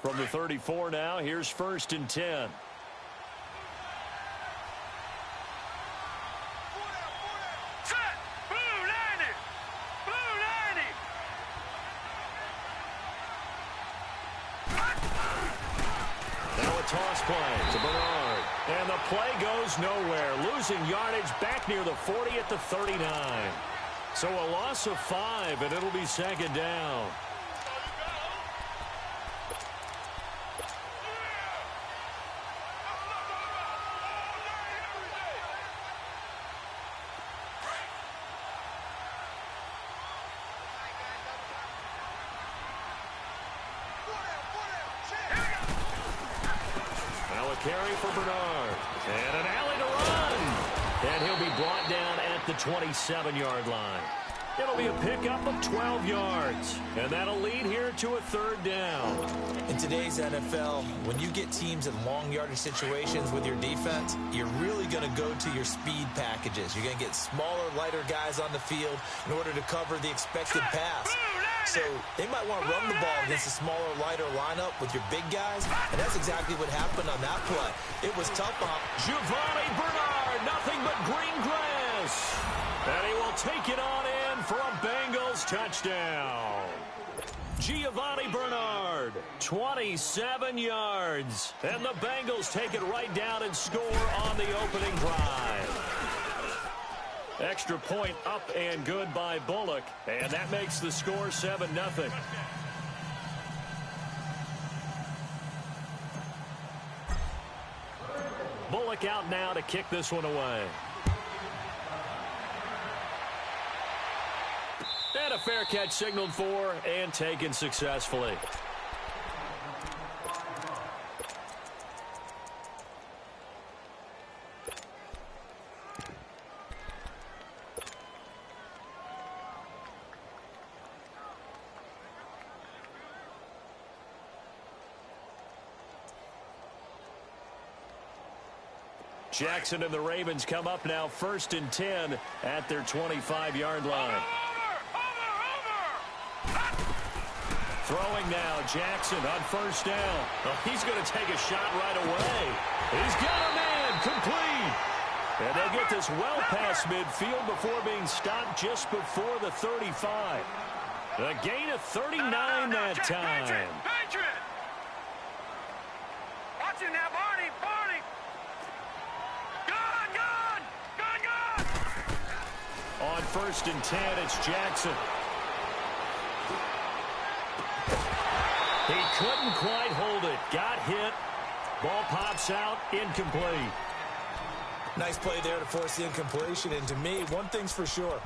From the 34 now, here's 1st and 10. Toss play to Bernard. And the play goes nowhere. Losing yardage back near the 40 at the 39. So a loss of 5, and it'll be 2nd down. Carry for Bernard. And an alley to run. And he'll be brought down at the 27-yard line. It'll be a pickup of 12 yards. And that'll lead here to a 3rd down. In today's NFL, when you get teams in long yardage situations with your defense, you're really going to go to your speed packages. You're going to get smaller, lighter guys on the field in order to cover the expected pass. So they might want to run the ball against a smaller, lighter lineup with your big guys, and that's exactly what happened on that play. It was tough on Giovanni Bernard, nothing but green grass. And he will take it on in for a Bengals touchdown. Giovanni Bernard, 27 yards. And the Bengals take it right down and score on the opening drive. Extra point up and good by Bullock. And that makes the score 7-0. Bullock out now to kick this one away. And a fair catch signaled for and taken successfully. Jackson and the Ravens come up now 1st and 10 at their 25-yard line. Throwing now, Jackson on 1st down. Oh, he's going to take a shot right away. He's got a man complete. And they get this well past midfield before being stopped just before the 35. A gain of 39 that time. Patriot! Watch it now, Barney! On 1st and 10, it's Jackson. He couldn't quite hold it. Got hit. Ball pops out. Incomplete. Nice play there to force the incompletion. And to me, one thing's for sure.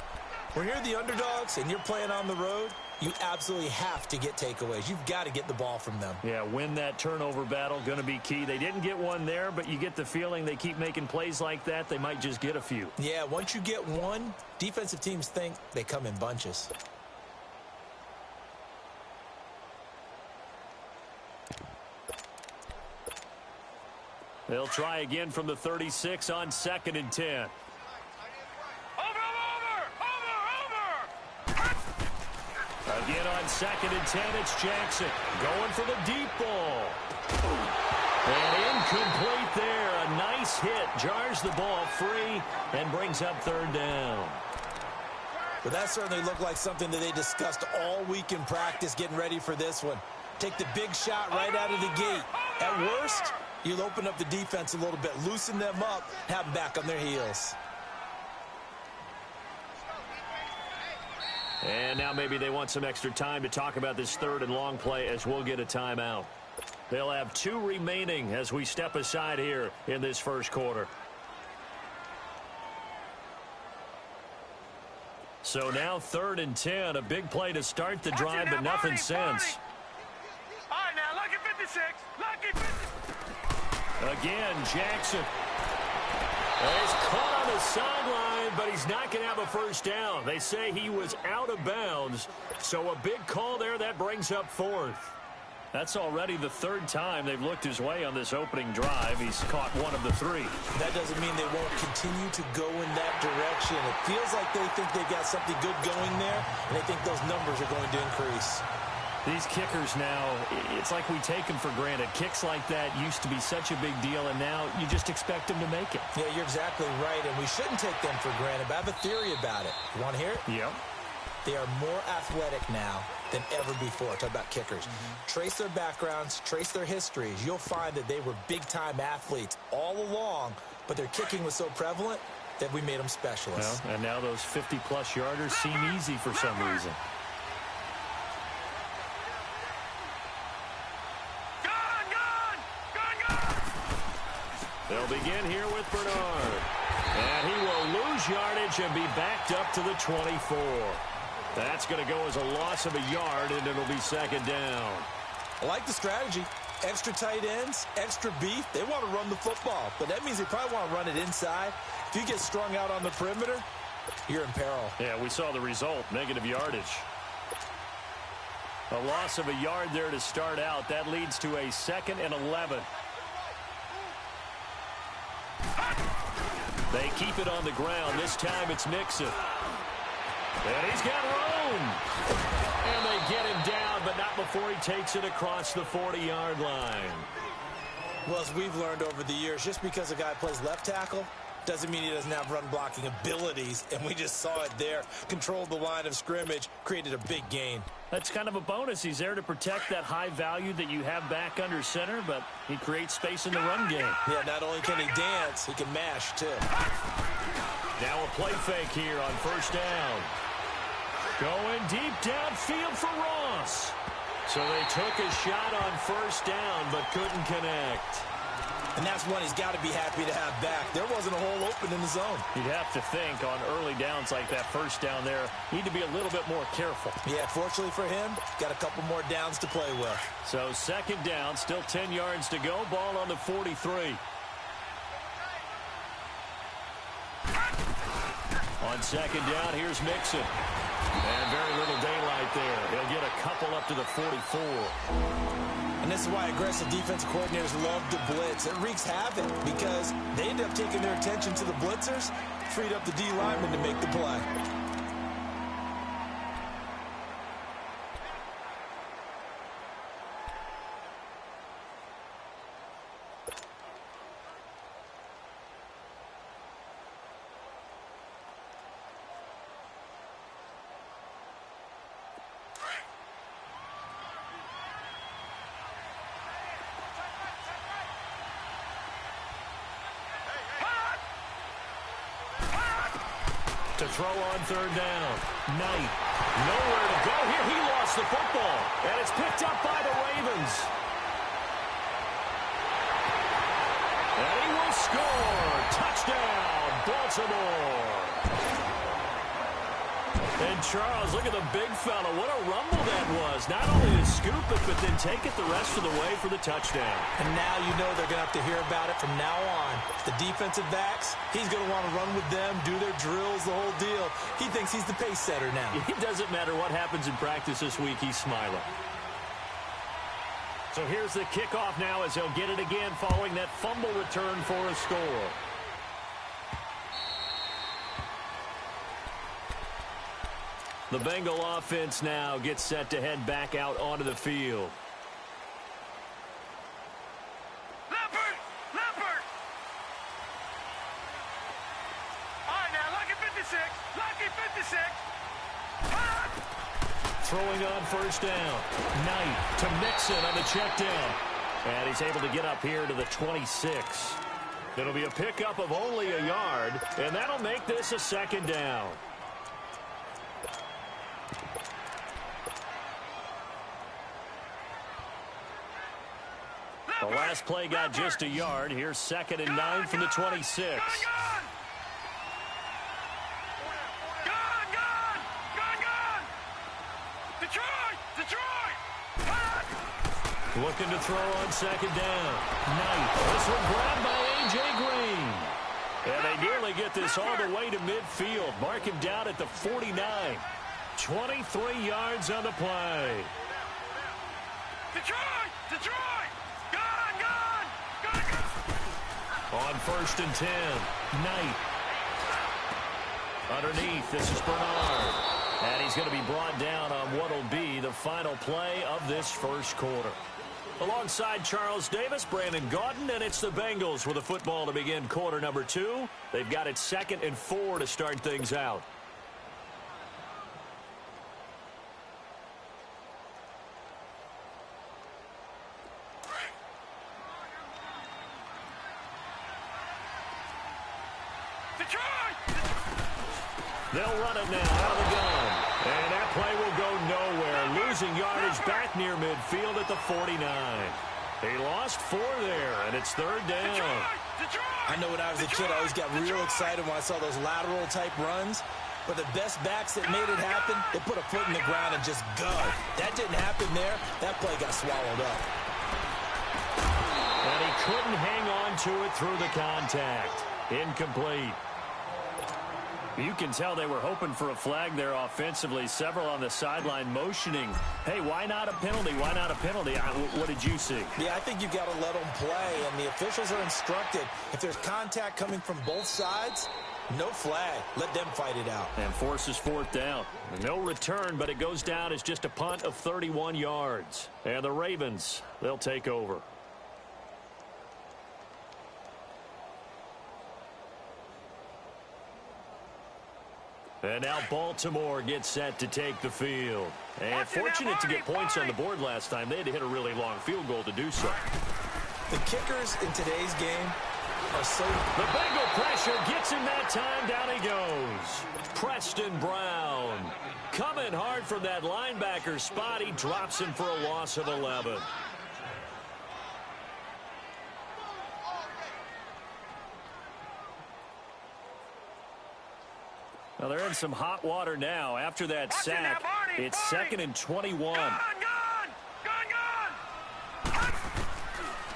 When you're the underdogs and you're playing on the road, you absolutely have to get takeaways. You've got to get the ball from them. Yeah, win that turnover battle, going to be key. They didn't get one there, but you get the feeling they keep making plays like that, they might just get a few. Yeah, once you get one, defensive teams think they come in bunches. They'll try again from the 36 on 2nd and 10. Again on 2nd and 10, it's Jackson going for the deep ball. And incomplete there. A nice hit. Jars the ball free and brings up 3rd down. Well, that certainly looked like something that they discussed all week in practice getting ready for this one. Take the big shot right out of the gate. At worst, you'll open up the defense a little bit, loosen them up, have them back on their heels. And now maybe they want some extra time to talk about this 3rd and long play as we'll get a timeout. They'll have 2 remaining as we step aside here in this 1st quarter. So now 3rd and 10, a big play to start the drive, but nothing since. All right, now, lucky 56. Lucky 56. Again, Jackson. He's caught on the sideline, but he's not going to have a 1st down. They say he was out of bounds, so a big call there that brings up 4th. That's already the 3rd time they've looked his way on this opening drive. He's caught 1 of the 3. That doesn't mean they won't continue to go in that direction. It feels like they think they've got something good going there, and they think those numbers are going to increase. These kickers now, it's like we take them for granted. Kicks like that used to be such a big deal, and now you just expect them to make it. Yeah, you're exactly right, and we shouldn't take them for granted, but I have a theory about it. You want to hear it? Yep. They are more athletic now than ever before. Talk about kickers. Trace their backgrounds, trace their histories. You'll find that they were big-time athletes all along, but their kicking was so prevalent that we made them specialists. Well, and now those 50-plus yarders seem easy for some reason. They'll begin here with Bernard. And he will lose yardage and be backed up to the 24. That's going to go as a loss of a yard, and it'll be second down. I like the strategy. Extra tight ends, extra beef. They want to run the football, but that means they probably want to run it inside. If you get strung out on the perimeter, you're in peril. Yeah, we saw the result, negative yardage. A loss of a yard there to start out. That leads to a 2nd and 11. They keep it on the ground. This time it's Nixon. And he's got room. And they get him down, but not before he takes it across the 40-yard line. Well, as we've learned over the years, just because a guy plays left tackle doesn't mean he doesn't have run-blocking abilities, and we just saw it there. Controlled the line of scrimmage, created a big gain. That's kind of a bonus. He's there to protect that high value that you have back under center, but he creates space in the run game. Yeah, not only can he dance, he can mash, too. Now a play fake here on first down. Going deep downfield for Ross. So they took a shot on first down, but couldn't connect. And that's one he's got to be happy to have back. There wasn't a hole open in the zone. You'd have to think on early downs like that first down there, need to be a little bit more careful. Yeah, fortunately for him, got a couple more downs to play with. So second down, still 10 yards to go. Ball on the 43. On second down, here's Nixon. And very little daylight there. He'll get a couple up to the 44. And this is why aggressive defensive coordinators love to blitz. It wreaks havoc because they end up taking their attention to the blitzers, freed up the D lineman to make the play. To throw on third down. Knight. Nowhere to go here. He lost the football. And it's picked up by the Ravens. And he will score. Touchdown, Baltimore. And Charles, look at the big fella. What a rumble that was. Not only to scoop it, but then take it the rest of the way for the touchdown. And now you know they're going to have to hear about it from now on. The defensive backs, he's going to want to run with them, do their drills, the whole deal. He thinks he's the pace setter now. It doesn't matter what happens in practice this week. He's smiling. So here's the kickoff now as he'll get it again following that fumble return for a score. The Bengal offense now gets set to head back out onto the field. Leopard! Leopard! All right, now, lucky 56. Lucky 56. Throwing on first down. Knight to Mixon on the check down. And he's able to get up here to the 26. It'll be a pickup of only a yard, and that'll make this a second down. The last play got just a yard. Here's 2nd and 9 from the 26. Looking to throw on second down. Knight. This one grabbed by A.J. Green. And they nearly get this all the way to midfield. Mark him down at the 49. 23 yards on the play. Detroit! Detroit! Gone! On 1st and 10. Knight. Underneath, this is Bernard. And he's going to be brought down on what will be the final play of this first quarter. Alongside Charles Davis, Brandon Gaudin, and it's the Bengals with the football to begin quarter number 2. They've got it 2nd and 4 to start things out. They'll run it now out of the gun. And that play will go nowhere. Losing yardage back near midfield at the 49. He lost 4 there, and it's 3rd down. I know when I was a kid, I always got real excited when I saw those lateral-type runs. But the best backs that made it happen, they put a foot in the ground and just go. That didn't happen there. That play got swallowed up. And he couldn't hang on to it through the contact. Incomplete. You can tell they were hoping for a flag there offensively. Several on the sideline motioning, hey, why not a penalty? Why not a penalty? What did you see? Yeah, I think you got to let them play, and the officials are instructed. If there's contact coming from both sides, no flag. Let them fight it out. And forces 4th down. No return, but it goes down as just a punt of 31 yards. And the Ravens, they'll take over. And now Baltimore gets set to take the field. And fortunate to get points on the board last time. They had to hit a really long field goal to do so. The kickers in today's game are so... The Bengal pressure gets him that time. Down he goes. Preston Brown coming hard from that linebacker spot. He drops him for a loss of 11. Well, they're in some hot water now. After that sack, it's 2nd and 21.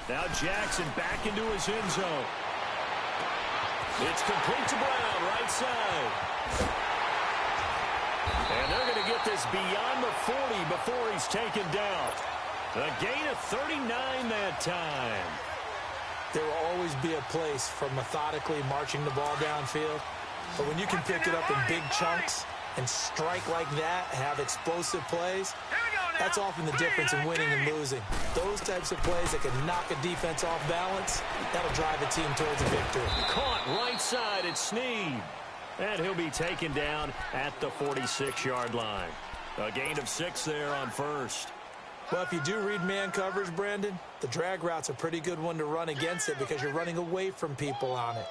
Now Jackson back into his end zone. It's complete to Brown, right side. And they're going to get this beyond the 40 before he's taken down. A gain of 39 that time. There will always be a place for methodically marching the ball downfield. But when you can pick it up in big chunks and strike like that, have explosive plays, that's often the difference in winning and losing. Those types of plays that can knock a defense off balance, that'll drive a team towards a victory. Caught right side at Snead. And he'll be taken down at the 46-yard line. A gain of 6 there on first. Well, if you do read man coverage, Brandon, the drag route's a pretty good one to run against it because you're running away from people on it.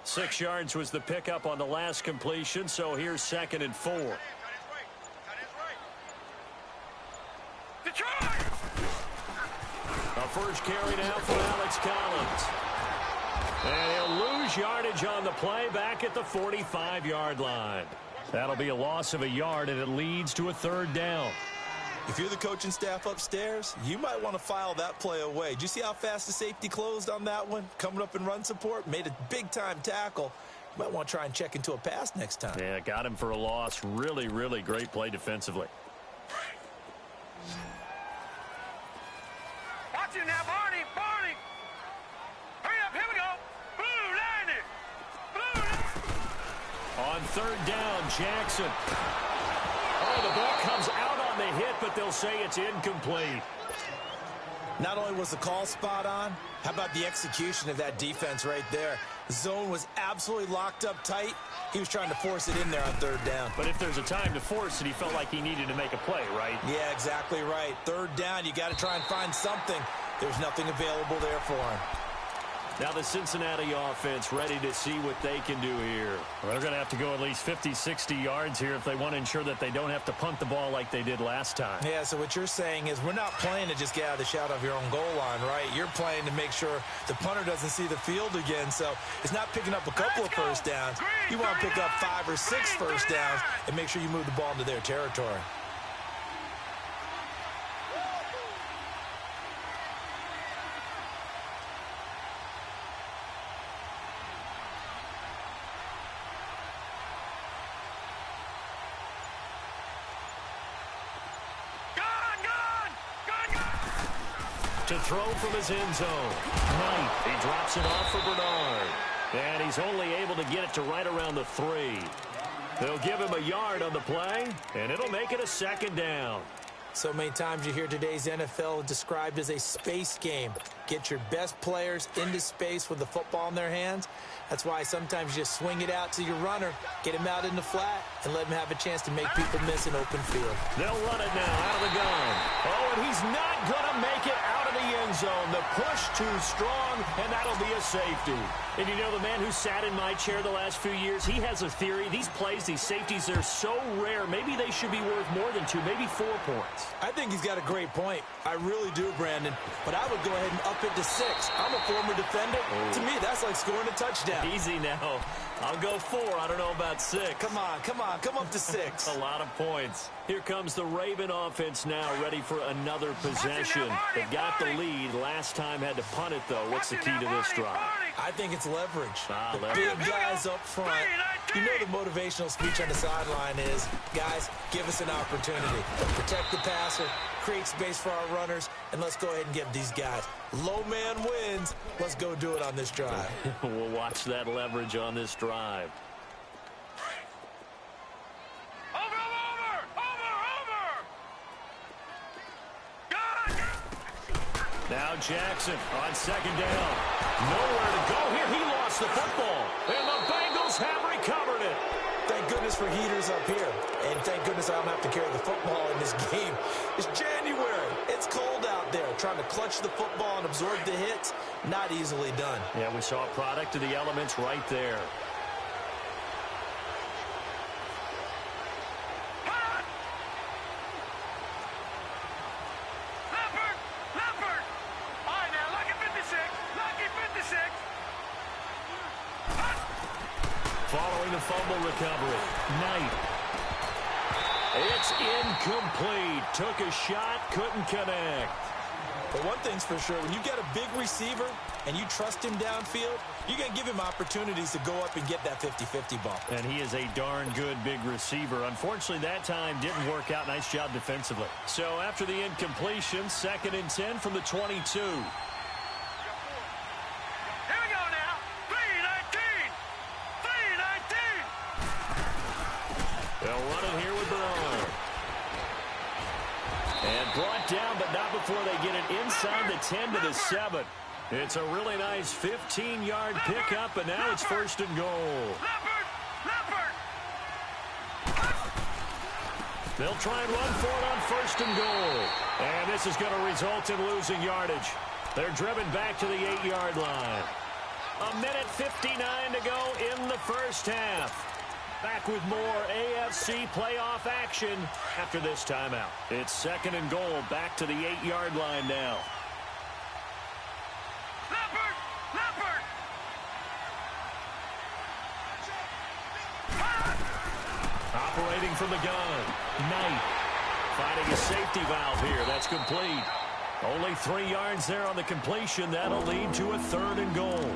Six yards was the pickup on the last completion, so here's 2nd and 4. A first carry now for Alex Collins. And he'll lose yardage on the play back at the 45-yard line. That'll be a loss of a yard, and it leads to a 3rd down. If you're the coaching staff upstairs, you might want to file that play away. Did you see how fast the safety closed on that one? Coming up in run support, made a big-time tackle. You might want to try and check into a pass next time. Yeah, got him for a loss. Really, really great play defensively. Watch him now, Barney. Barney. Hurry up, here we go. Blue, line it. Blue. On 3rd down, Jackson. Oh, the ball comes out on the hit, but they'll say it's incomplete. Not only was the call spot on, how about the execution of that defense right there? The zone was absolutely locked up tight. He was trying to force it in there on 3rd down. But if there's a time to force it, he felt like he needed to make a play, right? Yeah, exactly right. 3rd down, you got to try and find something. There's nothing available there for him. Now the Cincinnati offense ready to see what they can do here. Well, they're going to have to go at least 50, 60 yards here if they want to ensure that they don't have to punt the ball like they did last time. Yeah, so what you're saying is we're not playing to just get out of the shadow of your own goal line, right? You're playing to make sure the punter doesn't see the field again. So it's not picking up a couple of first downs. You want to pick up 5 or 6 first downs and make sure you move the ball into their territory. to throw from his end zone. Knight, he drops it off for Bernard. And he's only able to get it to right around the 3. They'll give him a yard on the play, and it'll make it a second down. So many times you hear today's NFL described as a space game. Get your best players into space with the football in their hands. That's why sometimes you just swing it out to your runner, get him out in the flat, and let him have a chance to make people miss an open field. They'll run it now out of the gun. Oh, and he's not going to make it out of the end zone. The push too strong, and that'll be a safety. And you know, the man who sat in my chair the last few years, he has a theory. These plays, these safeties, they're so rare. Maybe they should be worth more than 2, maybe 4 points. I think he's got a great point. I really do, Brandon. But I would go ahead and up it to 6. I'm a former defender. To me, that's like scoring a touchdown. Easy now. I'll go 4. I don't know about 6. Come on. Come up to 6. A lot of points. Here comes the Raven offense now, ready for another possession. They got the lead. Last time had to punt it, though. What's the key to this drive? I think it's leverage. The Leverage. big guys up front. You know the motivational speech on the sideline is, guys, give us an opportunity. Protect the passer, create space for our runners, and let's go ahead and give these guys. Low man wins. Let's go do it on this drive. We'll watch that leverage on this drive. Now Jackson on second down. Nowhere to go here. He lost the football. And the Bengals have recovered it. Thank goodness for heaters up here. And thank goodness I don't have to carry the football in this game. It's January. It's cold out there. Trying to clutch the football and absorb the hits, not easily done. Yeah, we saw a product of the elements right there. Following the fumble recovery, Knight. It's incomplete. Took a shot, couldn't connect. But one thing's for sure, when you get a big receiver and you trust him downfield, you're going to give him opportunities to go up and get that 50-50 ball. And he is a darn good big receiver. Unfortunately, that time didn't work out. Nice job defensively. So after the incompletion, 2nd and 10 from the 22. They'll run it here with Bernard. And brought down, but not before they get it inside the 10 to the 7. It's a really nice 15-yard pickup, and now it's 1st and goal. They'll try and run for it on 1st and goal. And this is going to result in losing yardage. They're driven back to the 8-yard line. 1:59 to go in the first half. Back with more AFC playoff action after this timeout. It's 2nd and goal, back to the 8-yard line now. Operating from the gun, Knight finding a safety valve here. That's complete. Only 3 yards there on the completion. That'll lead to a 3rd and goal.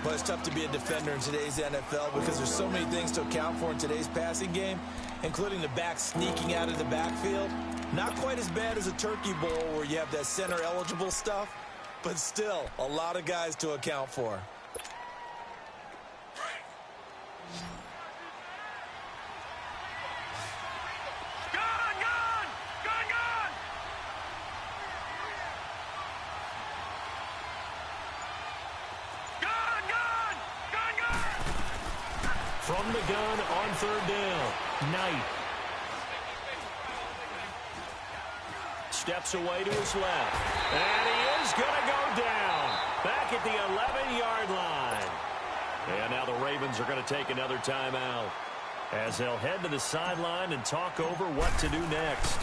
But it's tough to be a defender in today's NFL because there's so many things to account for in today's passing game, including the back sneaking out of the backfield. Not quite as bad as a turkey bowl where you have that center-eligible stuff, but still a lot of guys to account for. From the gun on 3rd down, Knight. Steps away to his left. And he is going to go down. Back at the 11-yard line. And now the Ravens are going to take another timeout as they'll head to the sideline and talk over what to do next.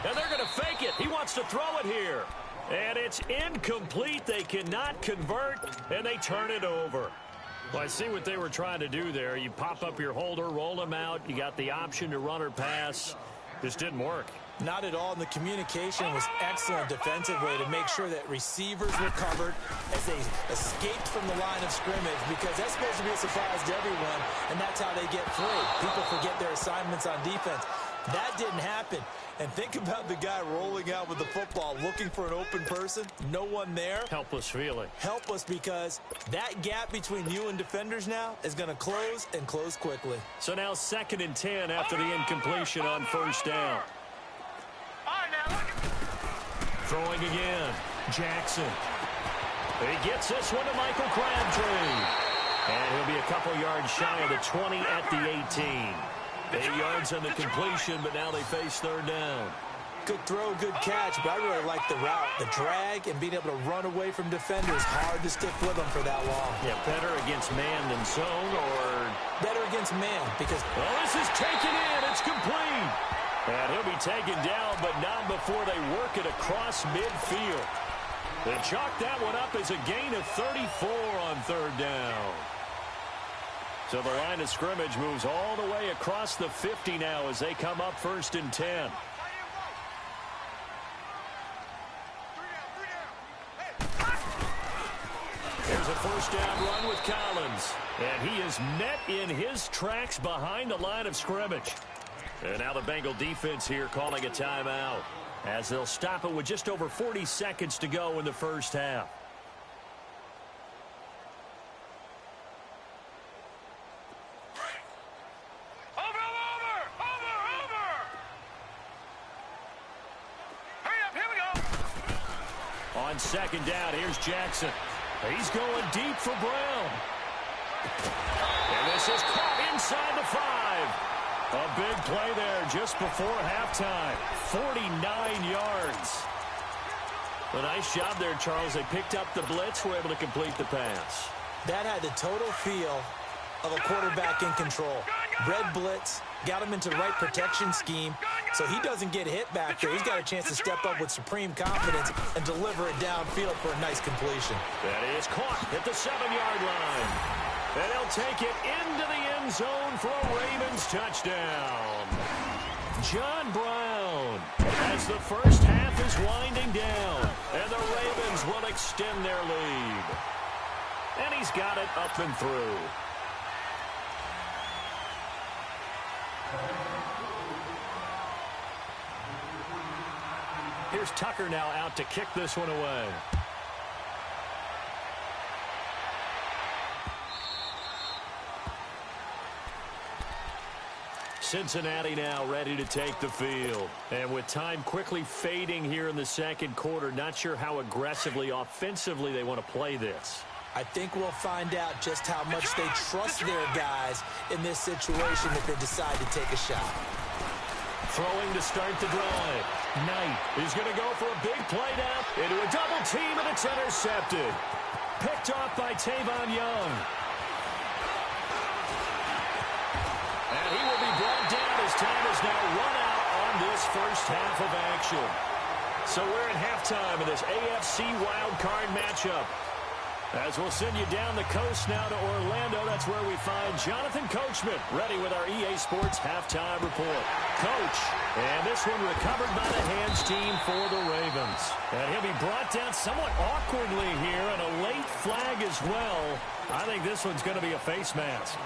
And they're going to fake it. He wants to throw it here. And it's incomplete. They cannot convert, and they turn it over. Well, I see what they were trying to do there. You pop up your holder, roll them out. You got the option to run or pass. This didn't work. Not at all. And the communication was excellent defensively to make sure that receivers were covered as they escaped from the line of scrimmage, because that's supposed to be a surprise to everyone, and that's how they get free. People forget their assignments on defense. That didn't happen. And think about the guy rolling out with the football, looking for an open person, no one there. Helpless feeling. Helpless because that gap between you and defenders now is going to close and close quickly. So now 2nd and 10 after the incompletion on first down. Throwing again. Jackson. He gets this one to Michael Crabtree. And he'll be a couple yards shy of the 20 at the 18. 8 yards on the completion, but now they face 3rd down. Good throw, good catch, but I really like the route. The drag and being able to run away from defenders, hard to stick with them for that long. Yeah, better against man than zone, or better against man because... Well, this is taken in. It's complete. And he'll be taken down, but not before they work it across midfield. They chalk that one up as a gain of 34 on 3rd down. So the line of scrimmage moves all the way across the 50 now as they come up 1st and 10. There's a 1st down run with Collins. And he is met in his tracks behind the line of scrimmage. And now the Bengal defense here calling a timeout as they'll stop it with just over 40 seconds to go in the first half. On 2nd down, here's Jackson. He's going deep for Brown. And this is caught inside the 5. A big play there just before halftime. 49 yards. A nice job there, Charles. They picked up the blitz, were able to complete the pass. That had the total feel of a quarterback in control. Red blitz, got him into the right protection scheme, so he doesn't get hit back there. He's got a chance to step up with supreme confidence and deliver it downfield for a nice completion. That is caught at the 7-yard line. And he'll take it into the end zone for a Ravens touchdown. John Brown as the first half is winding down, and the Ravens will extend their lead. And he's got it up and through. Here's Tucker now out to kick this one away. Cincinnati now ready to take the field. And with time quickly fading here in the 2nd quarter, not sure how aggressively, offensively they want to play this. I think we'll find out just how much they trust their guys in this situation if they decide to take a shot. Throwing to start the drive. Knight is going to go for a big play down into a double team, and it's intercepted. Picked off by Tavon Young. And he will be brought down as time is now run out on this first half of action. So we're at halftime of this AFC wildcard matchup. As we'll send you down the coast now to Orlando, that's where we find Jonathan Coachman ready with our EA Sports halftime report. Coach, and this one recovered by the hands team for the Ravens. And he'll be brought down somewhat awkwardly here, and a late flag as well. I think this one's going to be a face mask.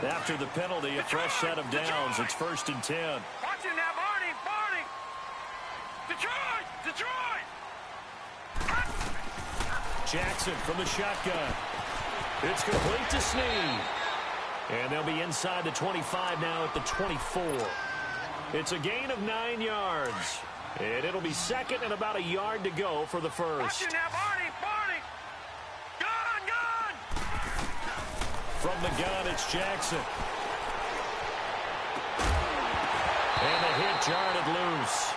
After the penalty, a fresh set of downs. It's 1st and 10. Watch it now, Barney! Barney! Detroit! Detroit! Jackson from the shotgun. It's complete to Snead. And they'll be inside the 25 now at the 24. It's a gain of 9 yards. And it'll be 2nd and about a yard to go for the first. Watch it now, Barney! Barney! Gun! Gun! From the gun, it's Jackson. And the hit jarred loose.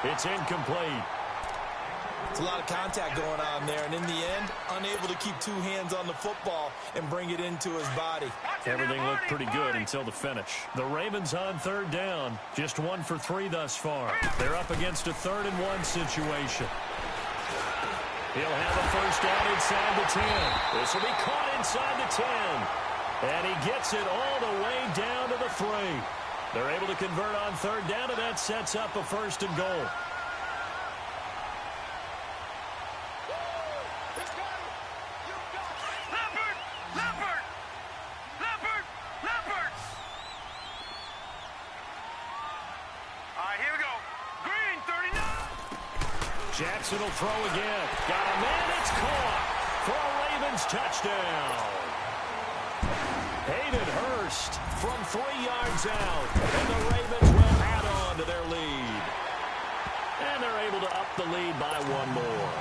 It's incomplete. It's a lot of contact going on there, and in the end, unable to keep 2 hands on the football and bring it into his body. Everything looked pretty good until the finish. The Ravens on 3rd down, just 1 for 3 thus far. They're up against a 3rd and 1 situation. He'll have a first down inside the 10. This will be caught inside the 10. And he gets it all the way down to the 3. They're able to convert on 3rd down, and that sets up a 1st and goal. Jackson will throw again. Got a man. It's caught for a Ravens touchdown. Hayden Hurst from 3 yards out. And the Ravens will add on to their lead. And they're able to up the lead by one more.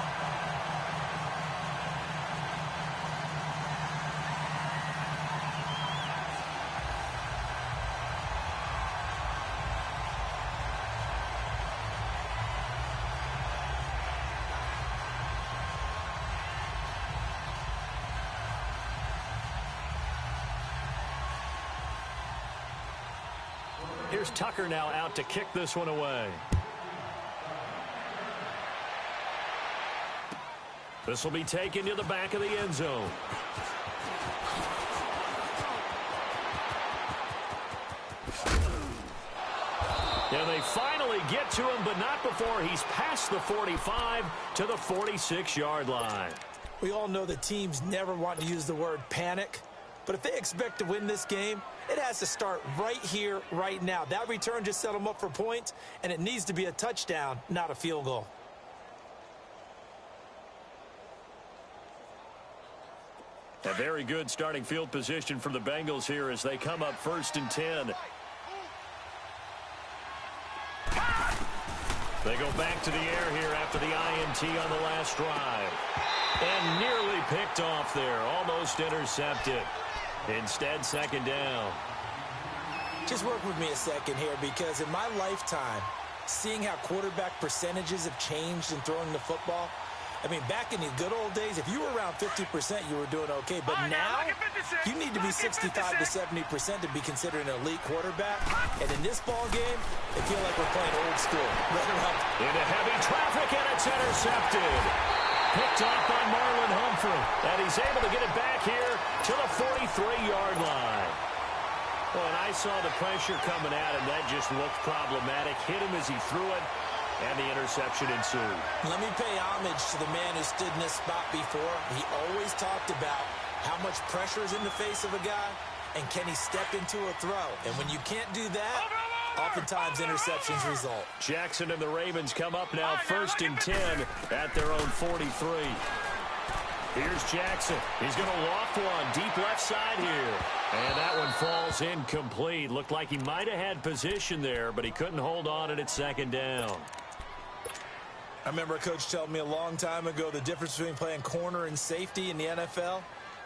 Here's Tucker now out to kick this one away. This will be taken to the back of the end zone. And they finally get to him, but not before he's past the 45 to the 46-yard line. We all know that teams never want to use the word panic, but if they expect to win this game, it has to start right here, right now. That return just set them up for points, and it needs to be a touchdown, not a field goal. A very good starting field position for the Bengals here as they come up 1st and 10. They go back to the air here after the INT on the last drive. And nearly picked off there, almost intercepted. Instead, 2nd down. Just work with me a second here, because in my lifetime, seeing how quarterback percentages have changed in throwing the football, I mean, back in the good old days, if you were around 50%, you were doing okay. But now, you need to be 65 to 70% to be considered an elite quarterback. And in this ball game, I feel like we're playing old school. Into heavy traffic, and it's intercepted. Picked off by Marlon Humphrey. And he's able to get it back here to the 43-yard line. Well, and I saw the pressure coming at him. That just looked problematic. Hit him as he threw it. And the interception ensued. Let me pay homage to the man who stood in this spot before. He always talked about how much pressure is in the face of a guy, and can he step into a throw. And when you can't do that, oftentimes interceptions result. Jackson and the Ravens come up now 1st and 10 at their own 43. Here's Jackson. He's going to loft one deep left side here. And that one falls incomplete. Looked like he might have had position there, but he couldn't hold on it at 2nd down. I remember a coach telling me a long time ago the difference between playing corner and safety in the NFL.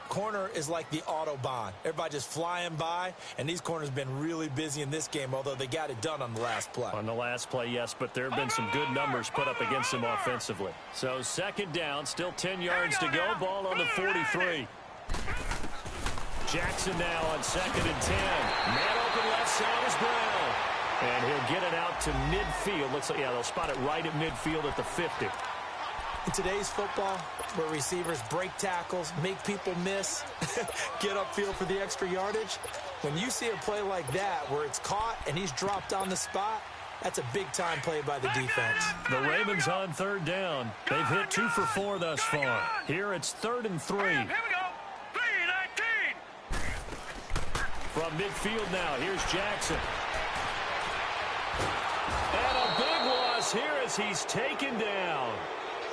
Corner is like the Autobahn. Everybody just flying by, and these corners have been really busy in this game, although they got it done on the last play. On the last play, yes, but there have been some good numbers put up against them offensively. So 2nd down, still 10 yards to go. Ball on the 43. Jackson now on 2nd and 10. Man open left side is Brown. And he'll get it out to midfield. Looks like, yeah, they'll spot it right at midfield at the 50. In today's football, where receivers break tackles, make people miss, get upfield for the extra yardage, when you see a play like that where it's caught and he's dropped on the spot, that's a big-time play by the defense. The Ravens on 3rd down. They've hit 2 for 4 thus far. Here it's 3rd and 3. Here we go. 3-19. From midfield now, here's Jackson. And a big loss here as he's taken down.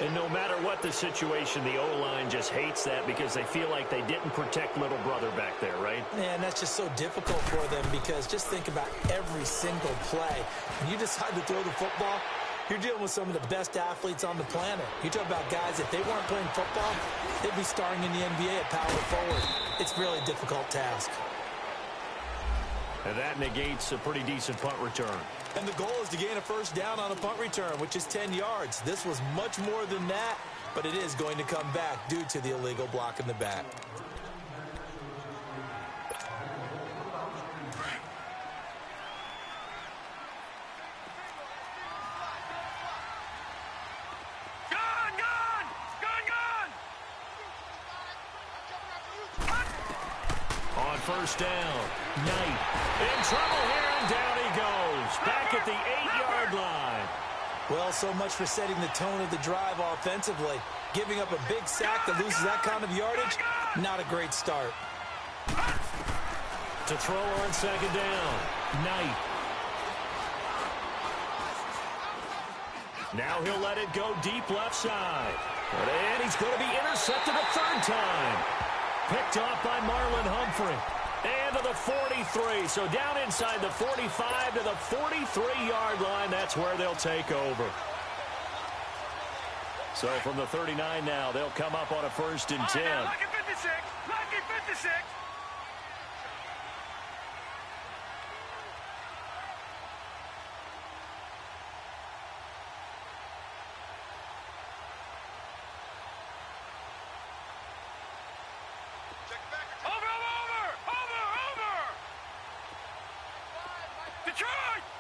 And no matter what the situation, the O-line just hates that because they feel like they didn't protect little brother back there, right? Yeah, and that's just so difficult for them because just think about every single play. When you decide to throw the football, you're dealing with some of the best athletes on the planet. You talk about guys, if they weren't playing football, they'd be starring in the NBA at power forward. It's really a difficult task. And that negates a pretty decent punt return. And the goal is to gain a 1st down on a punt return, which is 10 yards. This was much more than that, but it is going to come back due to the illegal block in the back. On 1st down, Knight in trouble here, and down he goes. Back at the 8-yard line. Well, so much for setting the tone of the drive offensively. Giving up a big sack that loses that kind of yardage, not a great start. To throw on 2nd down, Knight. Now he'll let it go deep left side. And he's going to be intercepted a third time. Picked off by Marlon Humphrey. And to the 43. So down inside the 45 to the 43-yard line. That's where they'll take over. So from the 39 now, they'll come up on a 1st and 10. Lucky 56. Lucky 56.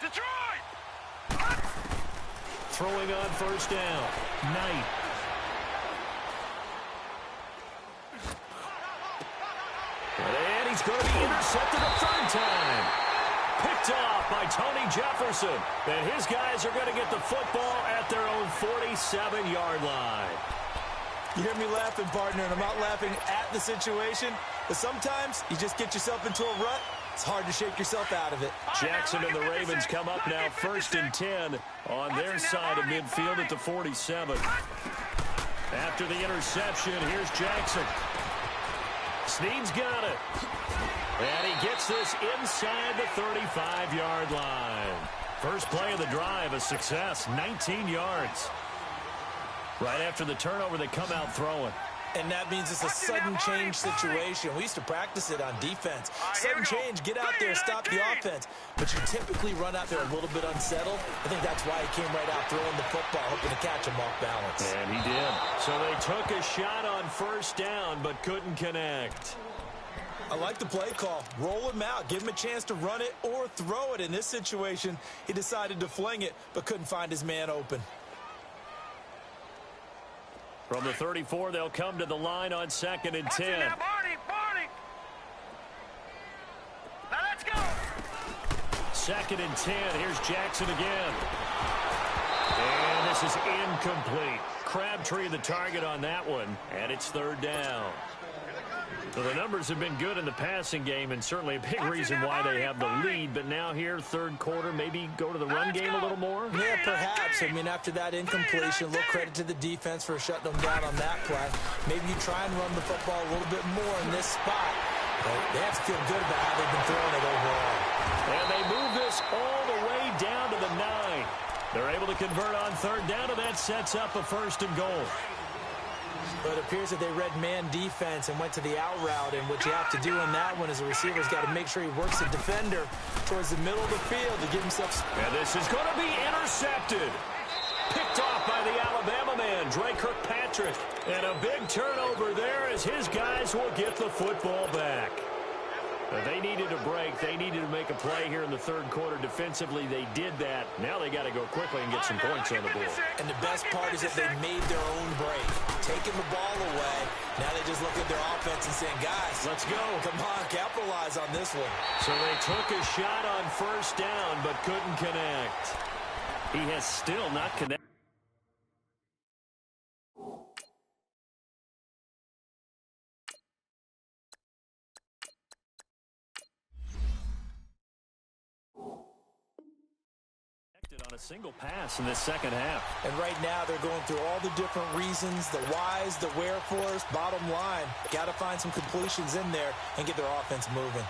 Detroit! Throwing on 1st down. Knight. And he's going to be intercepted a third time. Picked off by Tony Jefferson. And his guys are going to get the football at their own 47-yard line. You hear me laughing, partner, and I'm not laughing at the situation, but sometimes you just get yourself into a rut. It's hard to shake yourself out of it. Jackson and the Ravens come up now 1st and 10 on their side of midfield at the 47. After the interception, here's Jackson. Snead's got it. And he gets this inside the 35-yard line. First play of the drive, a success, 19 yards. Right after the turnover, they come out throwing. And that means it's a sudden change situation. We used to practice it on defense. Sudden change, get out there, stop the offense. But you typically run out there a little bit unsettled. I think that's why he came right out throwing the football, hoping to catch him off balance. And he did. So they took a shot on 1st down, but couldn't connect. I like the play call. Roll him out. Give him a chance to run it or throw it. In this situation, he decided to fling it, but couldn't find his man open. From the 34, they'll come to the line on 2nd and 10. Now, Barney. Now let's go. 2nd and 10. Here's Jackson again. And this is incomplete. Crabtree the target on that one, and it's 3rd down. So the numbers have been good in the passing game, and certainly a big reason why they have the lead. But now here, 3rd quarter, maybe go to the run game a little more? Yeah, perhaps. I mean, after that incompletion, a little credit to the defense for shutting them down on that play. Maybe you try and run the football a little bit more in this spot. But they have to feel good about how they've been throwing it overall. And they move this all the way down to the 9. They're able to convert on 3rd down, and that sets up a 1st and goal. But it appears that they read man defense and went to the out route, and what you have to do in that one is the receiver's got to make sure he works the defender towards the middle of the field to give himself... And this is going to be intercepted. Picked off by the Alabama man, Dre Kirkpatrick. And a big turnover there as his guys will get the football back. They needed a break. They needed to make a play here in the 3rd quarter. Defensively, they did that. Now they got to go quickly and get some points on the board. And the best part is that they made their own break. Taking the ball away. Now they just look at their offense and saying, guys, let's go. Come on, capitalize on this one. So they took a shot on 1st down, but couldn't connect. He has still not connected. On a single pass in this 2nd half. And right now they're going through all the different reasons, the whys, the wherefores. Bottom line, got to find some completions in there and get their offense moving.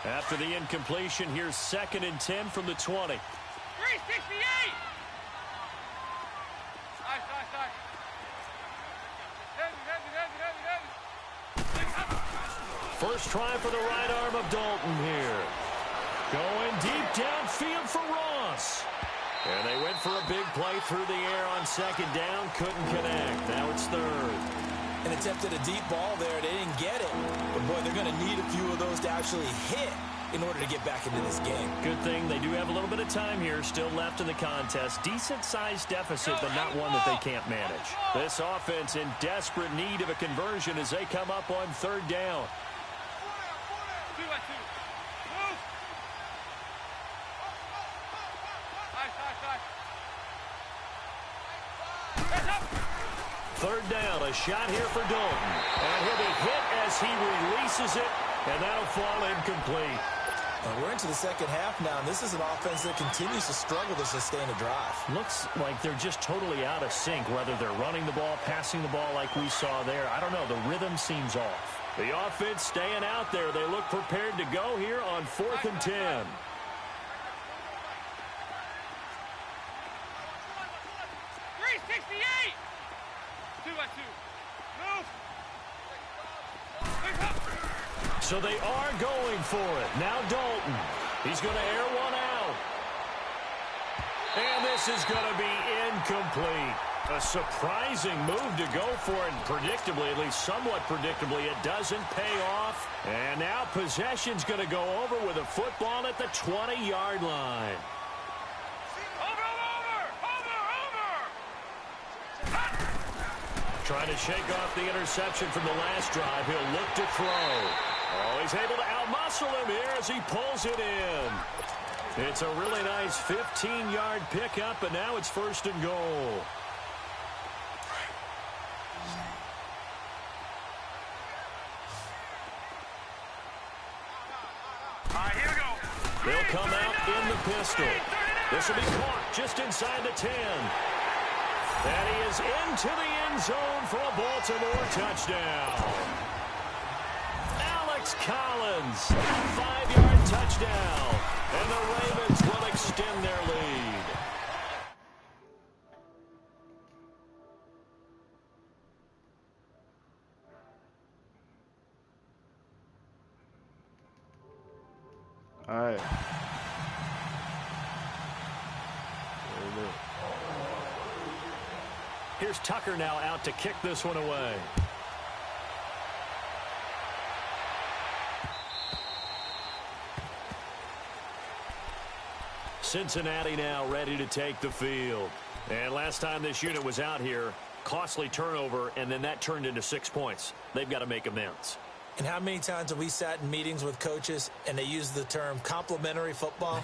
After the incompletion, here's 2nd and 10 from the 20. 368. First try for the right arm of Dalton here. Going deep downfield for Ross. And they went for a big play through the air on 2nd down. Couldn't connect. Now it's 3rd. And attempted a deep ball there. They didn't get it. But, boy, they're going to need a few of those to actually hit in order to get back into this game. Good thing they do have a little bit of time here still left in the contest. Decent-sized deficit, but not one that they can't manage. This offense in desperate need of a conversion as they come up on 3rd down. Third down, a shot here for Dalton. And he'll be hit as he releases it, and that'll fall incomplete. We're into the second half now, and this is an offense that continues to struggle to sustain a drive. Looks like they're just totally out of sync, whether they're running the ball, passing the ball like we saw there. I don't know. The rhythm seems off. The offense staying out there. They look prepared to go here on 4th and 10. 368! 2-2. Move! So they are going for it. Now Dalton. He's going to air one out. And this is going to be incomplete. A surprising move to go for it. Predictably, at least somewhat predictably, it doesn't pay off. And now possession's going to go over with a football at the 20-yard line. Trying to shake off the interception from the last drive. He'll look to throw. Oh, he's able to outmuscle him here as he pulls it in. It's a really nice 15-yard pickup, and now it's 1st and goal. All right, here we go. They'll come out in the pistol. This will be caught just inside the 10. And he is into the end zone for a Baltimore touchdown. Alex Collins, a 5-yard touchdown. And the Ravens will extend their lead. All right. Here's Tucker now out to kick this one away. Cincinnati now ready to take the field. And last time this unit was out here, costly turnover, and then that turned into 6 points. They've got to make amends. And how many times have we sat in meetings with coaches and they use the term complementary football?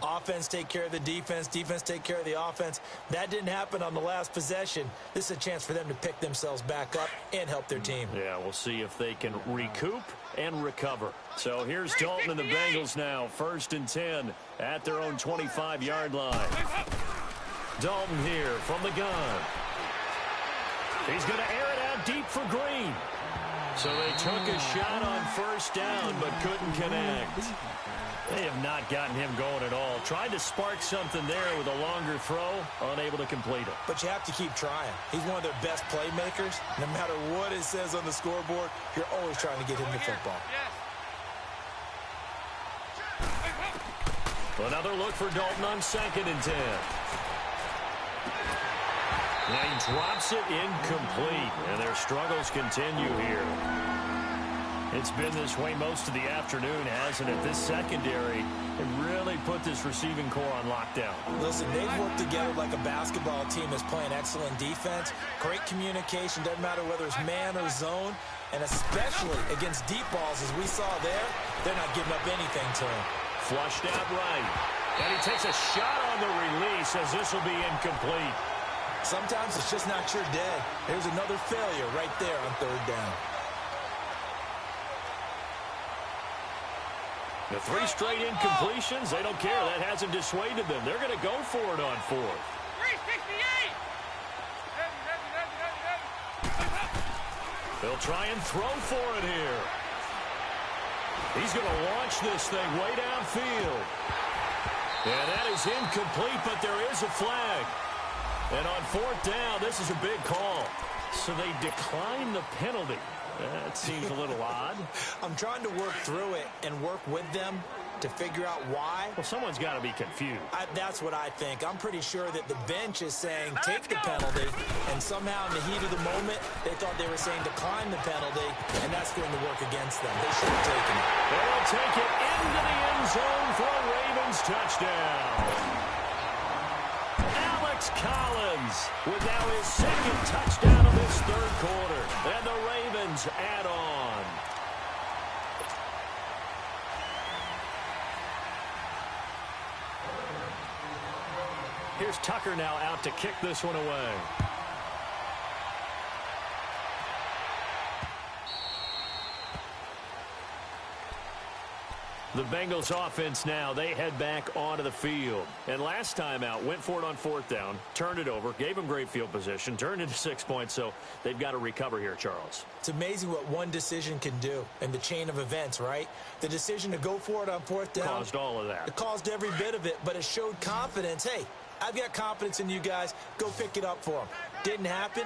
Offense take care of the defense, defense take care of the offense. That didn't happen on the last possession. This is a chance for them to pick themselves back up and help their team. Yeah, we'll see if they can recoup and recover. So here's Dalton and the Bengals now, 1st and 10 at their own 25-yard line. Dalton here from the gun. He's going to air it out deep for Green. So they took a shot on 1st down, but couldn't connect. They have not gotten him going at all. Tried to spark something there with a longer throw, unable to complete it. But you have to keep trying. He's one of their best playmakers. No matter what it says on the scoreboard, you're always trying to get him the football. Another look for Dalton on 2nd and 10. And he drops it incomplete, and their struggles continue here. It's been this way most of the afternoon, hasn't it? This secondary has really put this receiving core on lockdown. Listen, they've worked together like a basketball team that's playing excellent defense. Great communication, doesn't matter whether it's man or zone, and especially against deep balls, as we saw there, they're not giving up anything to him. Flushed out right. And he takes a shot on the release as this will be incomplete. Sometimes it's just not your day. There's another failure right there on 3rd down. The 3 straight incompletions, they don't care. That hasn't dissuaded them. They're going to go for it on 4th. 368! They'll try and throw for it here. He's going to launch this thing way downfield. And that is incomplete, but there is a flag. And on 4th down, this is a big call. So they decline the penalty. That seems a little odd. I'm trying to work through it and work with them to figure out why. Well, someone's got to be confused. That's what I think. I'm pretty sure that the bench is saying take the penalty, and somehow in the heat of the moment, they thought they were saying decline the penalty, and that's going to work against them. They should have taken it. They'll take it into the end zone for a Ravens touchdown. Alex Collins with now his 2nd touchdown of this 3rd quarter. And the Ravens add on. Here's Tucker now out to kick this one away. The Bengals offense now, they head back onto the field. And last time out, went for it on 4th down, turned it over, gave them great field position, turned into 6 points, so they've got to recover here, Charles. It's amazing what one decision can do in the chain of events, right? The decision to go for it on 4th down. Caused all of that. It caused every bit of it, but it showed confidence. Hey, I've got confidence in you guys. Go pick it up for them. Didn't happen.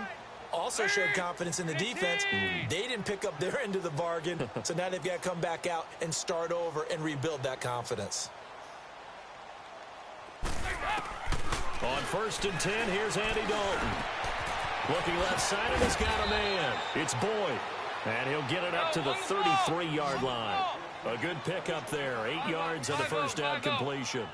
Also showed confidence in the defense. They didn't pick up their end of the bargain, so now they've got to come back out and start over and rebuild that confidence. On 1st and 10, here's Andy Dalton. Looking left side, and he's got a man. It's Boyd, and he'll get it up to the 33-yard line. A good pickup there, 8 yards on the first down completion.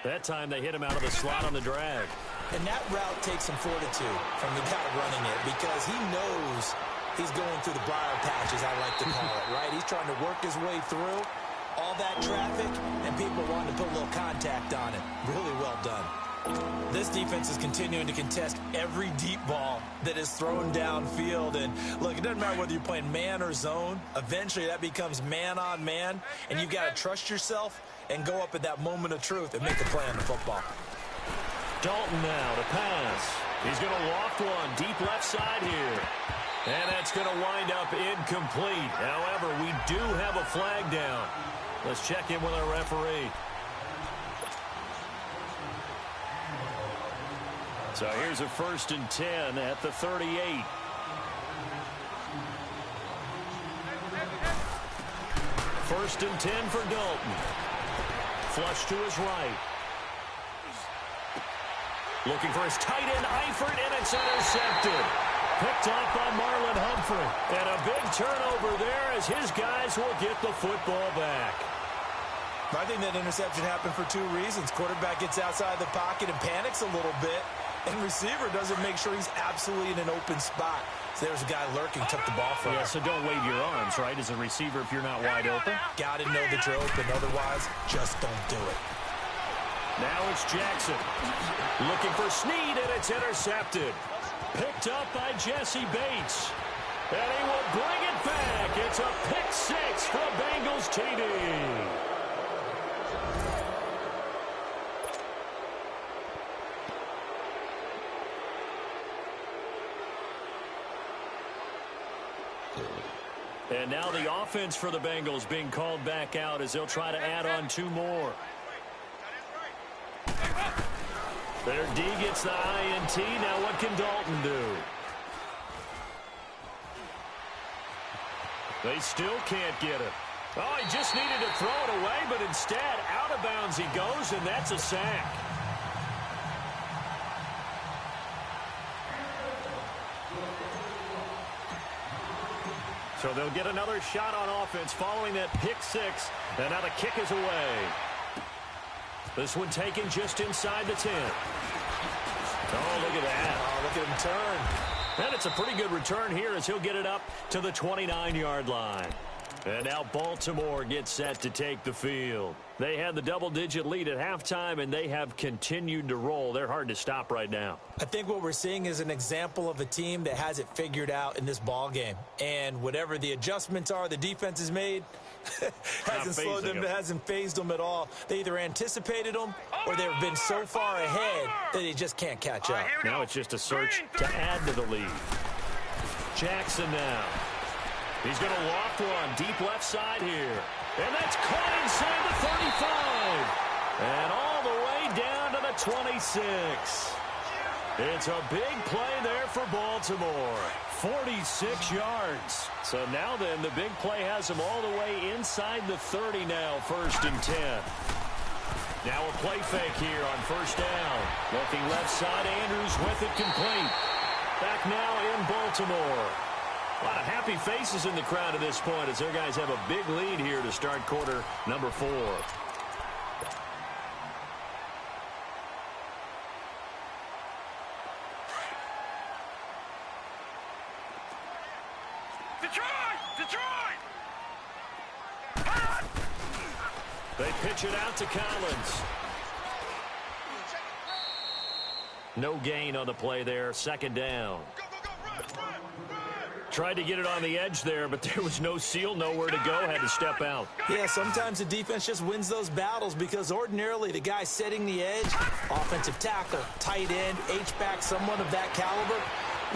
That time they hit him out of the slot on the drag. And that route takes some fortitude from the guy running it because he knows he's going through the briar patches, I like to call it, right? He's trying to work his way through all that traffic, and people wanting to put a little contact on it. Really well done. This defense is continuing to contest every deep ball that is thrown downfield. And, look, it doesn't matter whether you're playing man or zone. Eventually that becomes man on man, and you've got to trust yourself and go up at that moment of truth and make a play on the football. Dalton now to pass. He's going to loft one deep left side here. And that's going to wind up incomplete. However, we do have a flag down. Let's check in with our referee. So here's a 1st and 10 at the 38. First and 10 for Dalton. Flush to his right. Looking for his tight end, Eifert, and it's intercepted. Picked off by Marlon Humphrey. And a big turnover there as his guys will get the football back. I think that interception happened for 2 reasons. Quarterback gets outside the pocket and panics a little bit. And receiver doesn't make sure he's absolutely in an open spot. So there's a guy lurking, took the ball from him. Yeah, so don't wave your arms, right, as a receiver if you're not wide open. Got to know that you're open. Otherwise, just don't do it. Now it's Jackson. Looking for Snead, and it's intercepted. Picked up by Jesse Bates. And he will bring it back. It's a pick 6 for a Bengals TD. And now the offense for the Bengals being called back out as they'll try to add on 2 more. Their D gets the INT. Now what can Dalton do? They still can't get it. Oh, he just needed to throw it away, but instead, out of bounds he goes, and that's a sack. So they'll get another shot on offense following that pick 6, and now the kick is away. This one taken just inside the 10. Oh, look at that. Oh, look at him turn. And it's a pretty good return here as he'll get it up to the 29-yard line. And now Baltimore gets set to take the field. They had the double-digit lead at halftime, and they have continued to roll. They're hard to stop right now. I think what we're seeing is an example of a team that has it figured out in this ball game. And whatever the adjustments are the defense has made, hasn't slowed them, hasn't phased them at all. They either anticipated them or they've been so far ahead that they just can't catch up. Now it's just a search to add to the lead. Jackson now. He's going to loft one deep left side here. And that's caught inside the 35. And all the way down to the 26. It's a big play there for Baltimore. 46 yards. So now then, the big play has him all the way inside the 30 now, 1st and 10. Now a play fake here on 1st down. Looking left side, Andrews with it complete. Back now in Baltimore. A lot of happy faces in the crowd at this point as their guys have a big lead here to start quarter number 4. Detroit! They pitch it out to Collins. No gain on the play there. 2nd down. Tried to get it on the edge there, but there was no seal, nowhere to go, had to step out. Yeah, sometimes the defense just wins those battles because ordinarily the guy setting the edge, offensive tackle, tight end, H-back, someone of that caliber,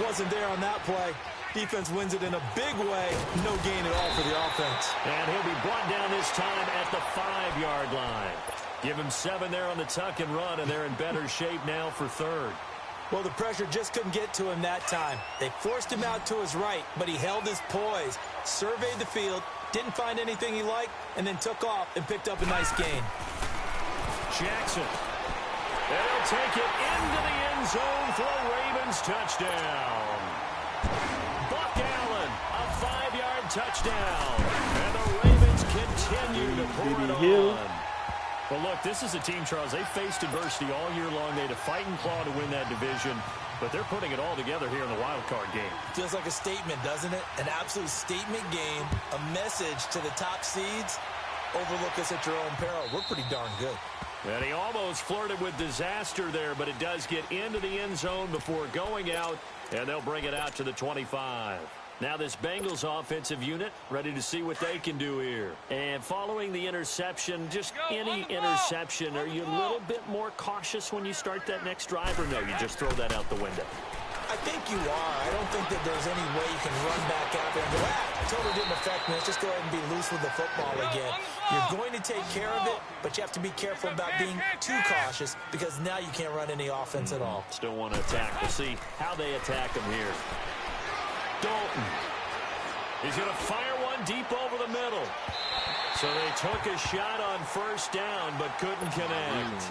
wasn't there on that play. Defense wins it in a big way. No gain at all for the offense. And he'll be brought down this time at the 5-yard line. Give him 7 there on the tuck and run, and they're in better shape now for third. Well, the pressure just couldn't get to him that time. They forced him out to his right, but he held his poise, surveyed the field, didn't find anything he liked, and then took off and picked up a nice gain. Jackson. They'll take it into the end zone for a Ravens touchdown. Buck Allen, a 5-yard touchdown. And the Ravens continue to pour it on. Well, look, this is a team, Charles, they faced adversity all year long. They had to fight and claw to win that division, but they're putting it all together here in the wild card game. Feels like a statement, doesn't it? An absolute statement game, a message to the top seeds. Overlook us at your own peril. We're pretty darn good. And he almost flirted with disaster there, but it does get into the end zone before going out, and they'll bring it out to the 25. Now this Bengals offensive unit ready to see what they can do here. And following the interception, just any interception, are you a little bit more cautious when you start that next drive, or no, you just throw that out the window? I think you are. I don't think that there's any way you can run back out there and go, totally didn't affect me. Let's just go ahead and be loose with the football again. You're going to take care of it, but you have to be careful about being too cautious because now you can't run any offense at all. Still want to attack. We'll see how they attack them here. Dalton. He's going to fire one deep over the middle. So they took a shot on first down, but couldn't connect.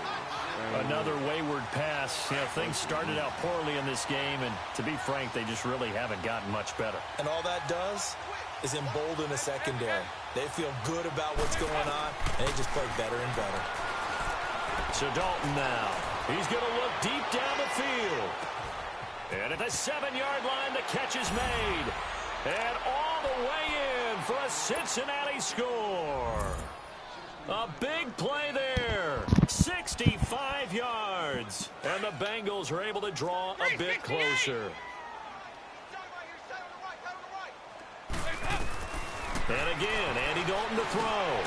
Another wayward pass. You know, things started out poorly in this game, and to be frank, they just really haven't gotten much better. And all that does is embolden the secondary. They feel good about what's going on, and they just play better and better. So Dalton now. He's going to look deep down the field. And at the 7-yard line, the catch is made. And all the way in for a Cincinnati score. A big play there. 65 yards. And the Bengals are able to draw a bit closer. And again, Andy Dalton to throw.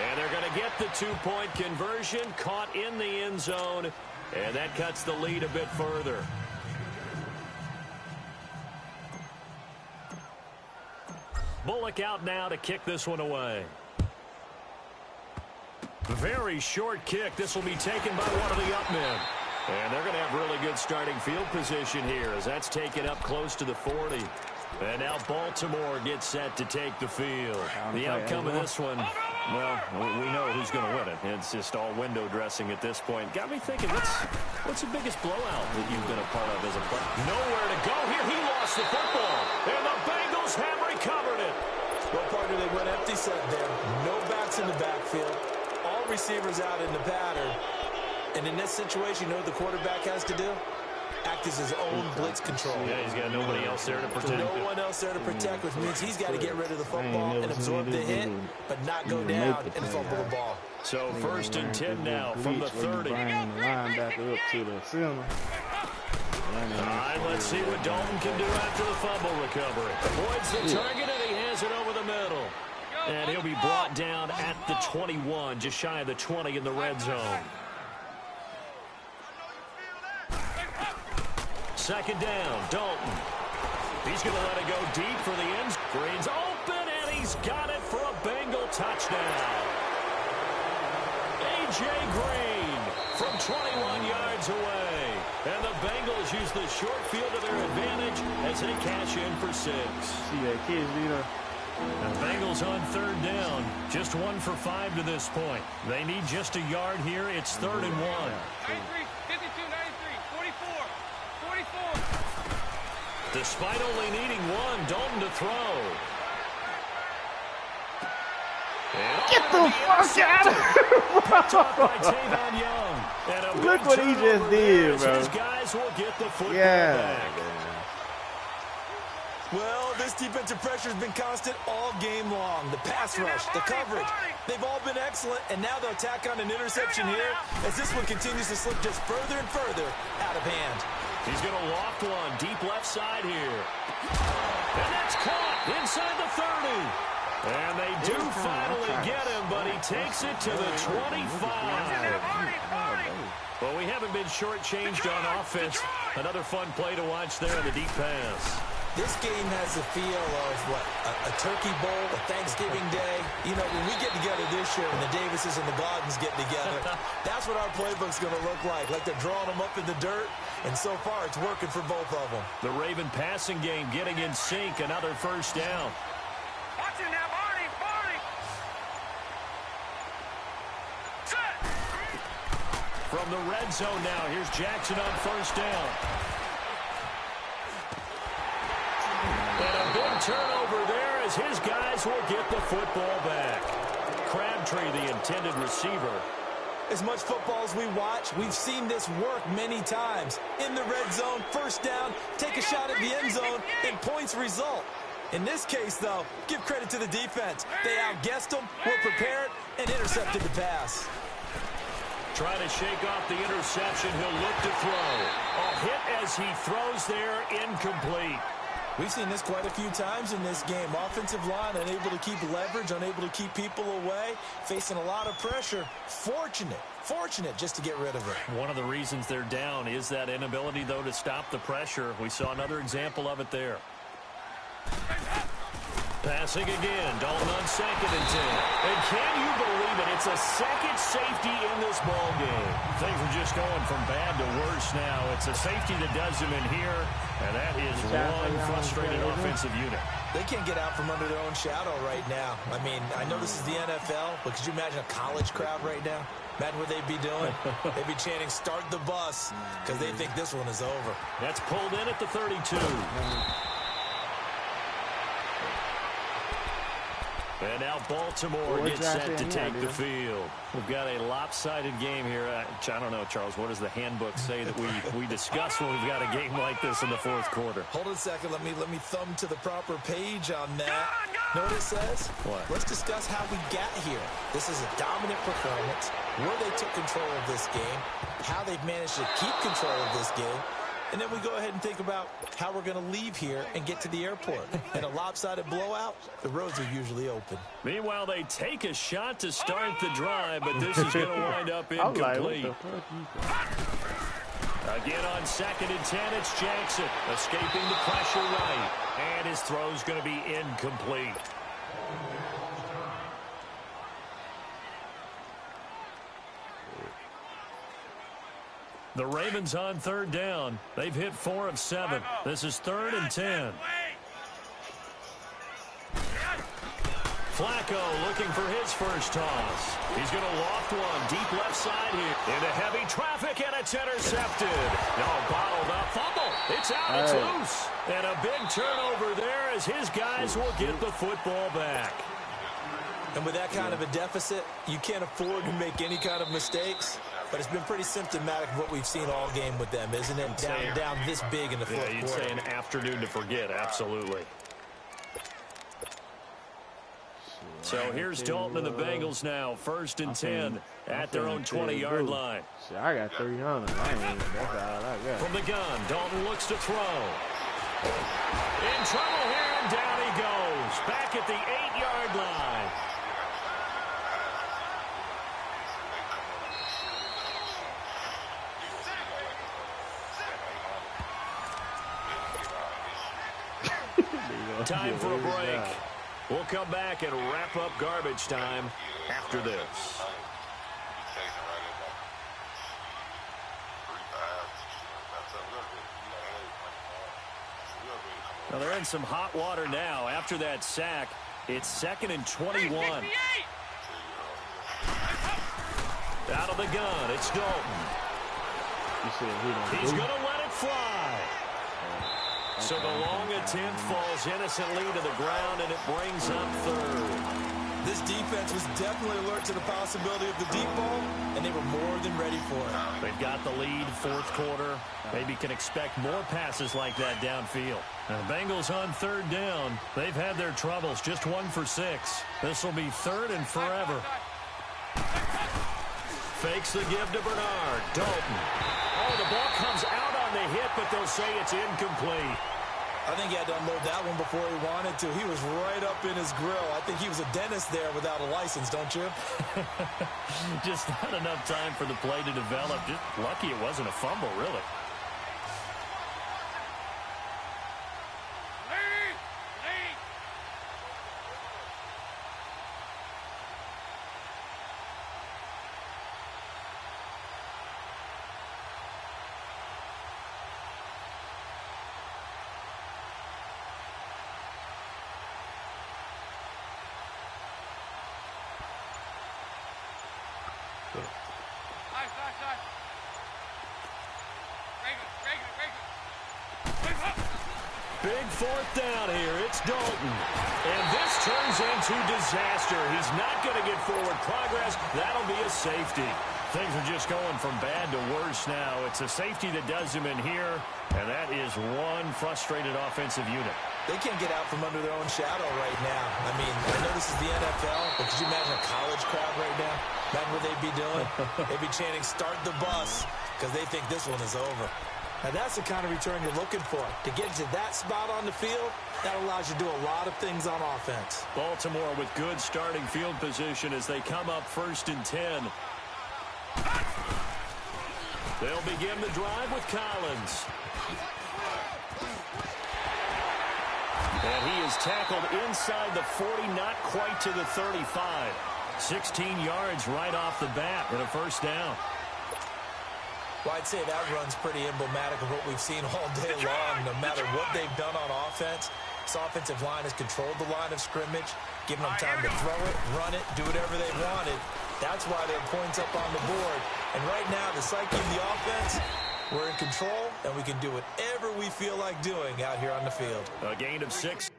And they're going to get the 2-point conversion, caught in the end zone. And that cuts the lead a bit further. Bullock out now to kick this one away. Very short kick. This will be taken by one of the up men. And they're going to have really good starting field position here as that's taken up close to the 40. And now Baltimore gets set to take the field. The outcome of this one, well, we know who's going to win it. It's just all window dressing at this point. Got me thinking, what's the biggest blowout that you've been a part of as a player? Nowhere to go here. He lost the football. And the Bengals have recovered it. Well, partner, they went empty set there. No backs in the backfield. All receivers out in the pattern. And in this situation, you know what the quarterback has to do? Act as his own blitz control. Yeah, he's got nobody else there to protect. No one else there to protect, which means he's got to get rid of the football and absorb the hit, but not go down and fumble the ball. So 1st and 10 now from the 30. Bring the linebacker up to the center. All right, let's see what Dalton can do after the fumble recovery. Avoids the target, and he has it over the middle. And he'll be brought down at the 21, just shy of the 20 in the red zone. 2nd down, Dalton. He's going to let it go deep for the end. Green's open, and he's got it for a Bengal touchdown. A.J. Green from 21 yards away. And the Bengals use the short field to their advantage as they cash in for 6. See that kid leader. The Bengals on 3rd down. Just 1 for 5 to this point. They need just a yard here. It's 3rd and 1. 93, 52, 93, 44, 44. Despite only needing 1, Dalton to throw. Get the fuck out of here, bro. Look what he just did, bro. His guys will get the football back. Well, this defensive pressure has been constant all game long. The pass rush, the coverage, they've all been excellent, and now they'll tack on an interception here as this one continues to slip just further and further out of hand. He's going to loft one deep left side here. And that's caught inside the 30. And they do finally get him, but he takes it to the 25. Well, we haven't been shortchanged on offense. Another fun play to watch there on the deep pass. This game has the feel of, a turkey bowl, a Thanksgiving day. You know, when we get together this year, when the Davises and the Gardens get together, that's what our playbook's going to look like they're drawing them up in the dirt, and so far it's working for both of them. The Raven passing game getting in sync, another first down. Watch it now, Barney, Barney. Set. From the red zone now, here's Jackson on first down. And a big turnover there as his guys will get the football back. Crabtree, the intended receiver. As much football as we watch, we've seen this work many times. In the red zone, first down, take a shot at the end zone, and points result. In this case, though, give credit to the defense. They outguessed them, were prepared, and intercepted the pass. Trying to shake off the interception, he'll look to throw. A hit as he throws there, incomplete. We've seen this quite a few times in this game. Offensive line unable to keep leverage, unable to keep people away, facing a lot of pressure. Fortunate just to get rid of it. One of the reasons they're down is that inability, though, to stop the pressure. We saw another example of it there. Passing again, Dalton on 2nd and 10. And can you believe it? It's a second safety in this ball game. Things are just going from bad to worse now. It's a safety that does them in here, and that is one frustrated offensive unit. They can't get out from under their own shadow right now. I mean, I know this is the NFL, but could you imagine a college crowd right now? Imagine what they'd be doing. They'd be chanting, "Start the bus," because they think this one is over. That's pulled in at the 32. And now Baltimore gets set to take the field. We've got a lopsided game here. I don't know, Charles, what does the handbook say that we discuss when we've got a game like this in the fourth quarter? Hold it a second. Let me thumb to the proper page on that. Know what it says? What? Let's discuss how we got here. This is a dominant performance, where they took control of this game, how they've managed to keep control of this game, and then we go ahead and think about how we're going to leave here and get to the airport. In a lopsided blowout, the roads are usually open. Meanwhile, they take a shot to start the drive, but this is going to wind up incomplete. Again on 2nd and 10, it's Jackson escaping the pressure right. And his throw's going to be incomplete. The Ravens on 3rd down. They've hit 4 of 7. This is 3rd and 10. Flacco looking for his first toss. He's going to loft one deep left side here. Into heavy traffic, and it's intercepted. No, bottled up. Fumble. It's out. It's loose. And a big turnover there as his guys will get the football back. And with that kind of a deficit, you can't afford to make any kind of mistakes. But it's been pretty symptomatic of what we've seen all game with them, isn't it? Down this big in the fourth quarter. You'd say an afternoon to forget, absolutely. So here's Dalton and the Bengals now, 1st and 10 at their own 20-yard line. Shit, I got 300. That's all I got. From the gun, Dalton looks to throw. In trouble here, and down he goes. Back at the 8-yard line. Time for a break. We'll come back and wrap up garbage time after this. Now they're in some hot water now. After that sack, it's 2nd and 21. Out of the gun, it's Dalton. He's going to let it fly. So the long attempt falls innocently to the ground, and it brings up 3rd. This defense was definitely alert to the possibility of the deep ball, and they were more than ready for it. They've got the lead, fourth quarter. Maybe can expect more passes like that downfield. Now, the Bengals on 3rd down. They've had their troubles, just 1 for 6. This will be 3rd and forever. Fakes the give to Bernard. Dalton. Oh, the ball comes out on the hit, but they'll say it's incomplete. I think he had to unload that one before he wanted to. He was right up in his grill. I think he was a dentist there without a license, don't you? Just not enough time for the play to develop. Just lucky it wasn't a fumble, really. Big fourth down here. It's Dalton. And this turns into disaster. He's not going to get forward progress. That'll be a safety. Things are just going from bad to worse now. It's a safety that does him in here, and that is one frustrated offensive unit. They can't get out from under their own shadow right now. I mean, I know this is the NFL, but could you imagine a college crowd right now? Imagine what they'd be doing. They'd be chanting, "Start the bus," because they think this one is over. Now, that's the kind of return you're looking for. To get to that spot on the field, that allows you to do a lot of things on offense. Baltimore with good starting field position as they come up 1st and 10. They'll begin the drive with Collins. And he is tackled inside the 40, not quite to the 35. 16 yards right off the bat and a first down. Well, I'd say that run's pretty emblematic of what we've seen all day long. No matter what they've done on offense, this offensive line has controlled the line of scrimmage, giving them time to throw it, run it, do whatever they wanted. That's why they're points up on the board. And right now, the psyche of the offense, we're in control, and we can do whatever we feel like doing out here on the field. A gain of 6.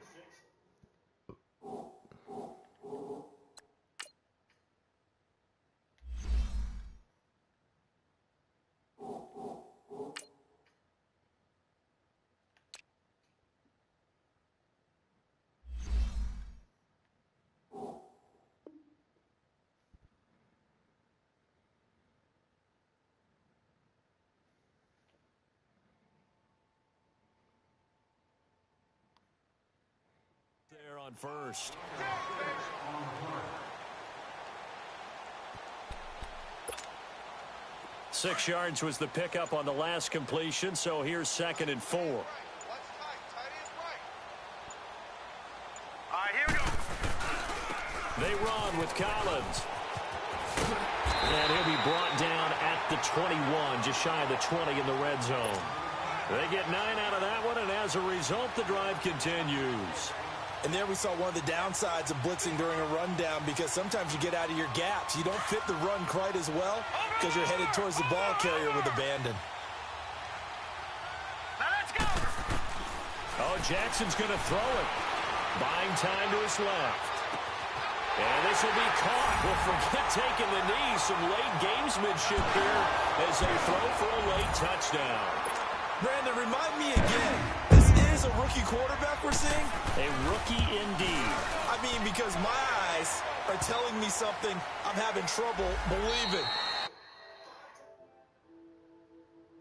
There on first. Six yards was the pickup on the last completion, so here's 2nd and 4. All right, here we go. They run with Collins. And he'll be brought down at the 21, just shy of the 20 in the red zone. They get 9 out of that one, and as a result, the drive continues. And there we saw one of the downsides of blitzing during a rundown, because sometimes you get out of your gaps. You don't fit the run quite as well because you're headed towards the ball carrier with abandon. Now let's go. Oh, Jackson's going to throw it. Buying time to his left. And this will be caught. Well, forget taking the knee. Some late gamesmanship here as they throw for a late touchdown. Brandon, remind me again, this is a rookie quarterback we're seeing? A rookie indeed. I mean, because my eyes are telling me something I'm having trouble believing.